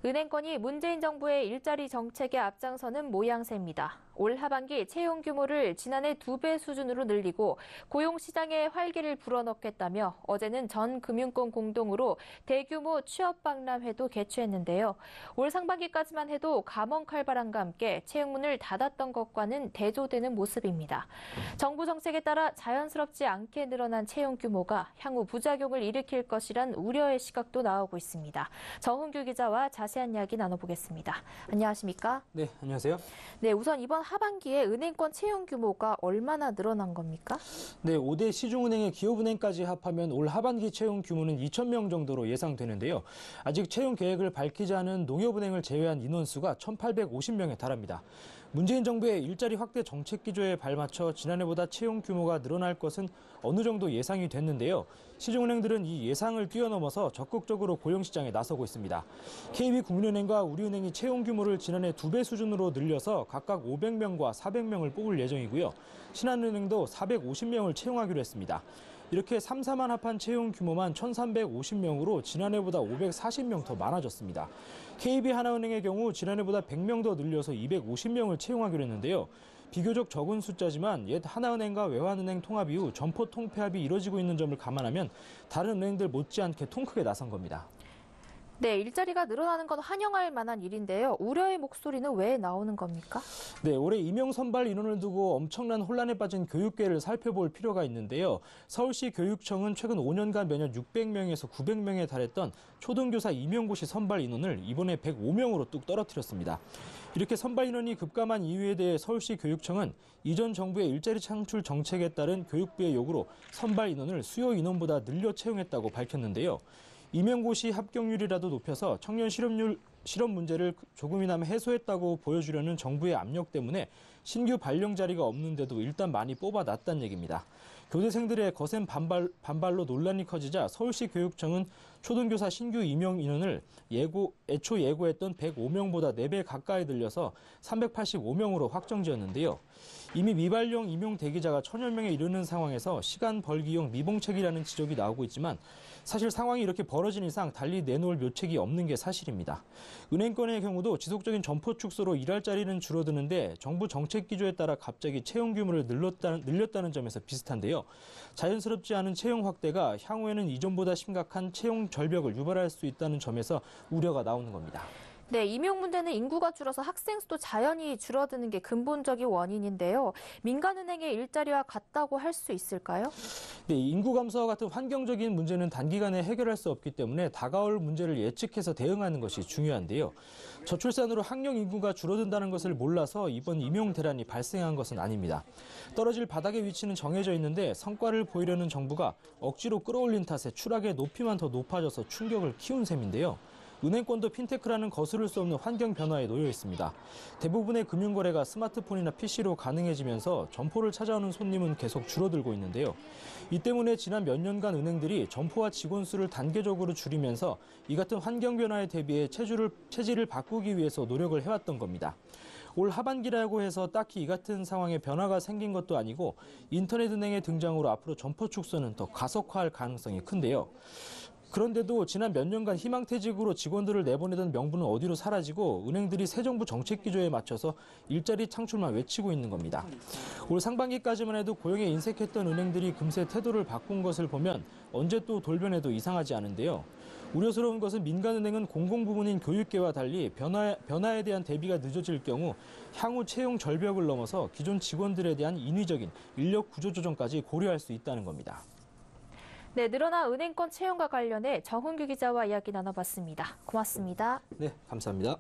은행권이 문재인 정부의 일자리 정책에 앞장서는 모양새입니다. 올 하반기 채용 규모를 지난해 2배 수준으로 늘리고 고용시장에 활기를 불어넣겠다며 어제는 전 금융권 공동으로 대규모 취업박람회도 개최했는데요. 올 상반기까지만 해도 감원칼바람과 함께 채용문을 닫았던 것과는 대조되는 모습입니다. 정부 정책에 따라 자연스럽지 않게 늘어난 채용 규모가 향후 부작용을 일으킬 것이란 우려의 시각도 나오고 있습니다. 정훈규 기자와 자세한 이야기 나눠보겠습니다. 안녕하십니까? 네, 안녕하세요. 네, 우선 이번 하반기에 은행권 채용 규모가 얼마나 늘어난 겁니까? 네, 5대 시중은행의 기업은행까지 합하면 올 하반기 채용 규모는 2,000명 정도로 예상되는데요. 아직 채용 계획을 밝히지 않은 농협은행을 제외한 인원수가 1,850명에 달합니다. 문재인 정부의 일자리 확대 정책 기조에 발맞춰 지난해보다 채용 규모가 늘어날 것은 어느 정도 예상이 됐는데요. 시중은행들은 이 예상을 뛰어넘어서 적극적으로 고용시장에 나서고 있습니다. KB국민은행과 우리은행이 채용 규모를 지난해 2배 수준으로 늘려서 각각 500명과 400명을 뽑을 예정이고요. 신한은행도 450명을 채용하기로 했습니다. 이렇게 3사만 합한 채용 규모만 1,350명으로 지난해보다 540명 더 많아졌습니다. KB하나은행의 경우 지난해보다 100명 더 늘려서 250명을 채용하기로 했는데요. 비교적 적은 숫자지만 옛 하나은행과 외환은행 통합 이후 점포 통폐합이 이뤄지고 있는 점을 감안하면 다른 은행들 못지않게 통 크게 나선 겁니다. 네, 일자리가 늘어나는 건 환영할 만한 일인데요. 우려의 목소리는 왜 나오는 겁니까? 네, 올해 임용 선발 인원을 두고 엄청난 혼란에 빠진 교육계를 살펴볼 필요가 있는데요. 서울시 교육청은 최근 5년간 매년 600명에서 900명에 달했던 초등교사 임용고시 선발 인원을 이번에 105명으로 뚝 떨어뜨렸습니다. 이렇게 선발 인원이 급감한 이유에 대해 서울시 교육청은 이전 정부의 일자리 창출 정책에 따른 교육부의 요구로 선발 인원을 수요 인원보다 늘려 채용했다고 밝혔는데요. 임용고시 합격률이라도 높여서 청년 실업 문제를 조금이나마 해소했다고 보여주려는 정부의 압력 때문에 신규 발령 자리가 없는데도 일단 많이 뽑아놨다는 얘기입니다. 교대생들의 거센 반발로 논란이 커지자 서울시 교육청은 초등교사 신규 임용 인원을 애초 예고했던 105명보다 4배 가까이 늘려서 385명으로 확정지었는데요. 이미 미발령 임용 대기자가 1,000여 명에 이르는 상황에서 시간 벌기용 미봉책이라는 지적이 나오고 있지만 사실 상황이 이렇게 벌어진 이상 달리 내놓을 묘책이 없는 게 사실입니다. 은행권의 경우도 지속적인 점포 축소로 일할 자리는 줄어드는데 정부 정책 기조에 따라 갑자기 채용 규모를 늘렸다는 점에서 비슷한데요. 자연스럽지 않은 채용 확대가 향후에는 이전보다 심각한 채용 절벽을 유발할 수 있다는 점에서 우려가 나오는 겁니다. 네, 임용 문제는 인구가 줄어서 학생 수도 자연히 줄어드는 게 근본적인 원인인데요. 민간은행의 일자리와 같다고 할 수 있을까요? 네, 인구 감소와 같은 환경적인 문제는 단기간에 해결할 수 없기 때문에 다가올 문제를 예측해서 대응하는 것이 중요한데요. 저출산으로 학령 인구가 줄어든다는 것을 몰라서 이번 임용 대란이 발생한 것은 아닙니다. 떨어질 바닥의 위치는 정해져 있는데 성과를 보이려는 정부가 억지로 끌어올린 탓에 추락의 높이만 더 높아져서 충격을 키운 셈인데요. 은행권도 핀테크라는 거스를 수 없는 환경 변화에 놓여 있습니다. 대부분의 금융거래가 스마트폰이나 PC로 가능해지면서 점포를 찾아오는 손님은 계속 줄어들고 있는데요. 이 때문에 지난 몇 년간 은행들이 점포와 직원 수를 단계적으로 줄이면서 이 같은 환경 변화에 대비해 체질을 바꾸기 위해서 노력을 해왔던 겁니다. 올 하반기라고 해서 딱히 이 같은 상황에 변화가 생긴 것도 아니고 인터넷 은행의 등장으로 앞으로 점포 축소는 더 가속화할 가능성이 큰데요. 그런데도 지난 몇 년간 희망퇴직으로 직원들을 내보내던 명분은 어디로 사라지고 은행들이 새 정부 정책 기조에 맞춰서 일자리 창출만 외치고 있는 겁니다. 올 상반기까지만 해도 고용에 인색했던 은행들이 금세 태도를 바꾼 것을 보면 언제 또 돌변해도 이상하지 않은데요. 우려스러운 것은 민간은행은 공공부문인 교육계와 달리 변화에 대한 대비가 늦어질 경우 향후 채용 절벽을 넘어서 기존 직원들에 대한 인위적인 인력 구조 조정까지 고려할 수 있다는 겁니다. 네, 늘어난 은행권 채용과 관련해 정훈규 기자와 이야기 나눠봤습니다. 고맙습니다. 네, 감사합니다.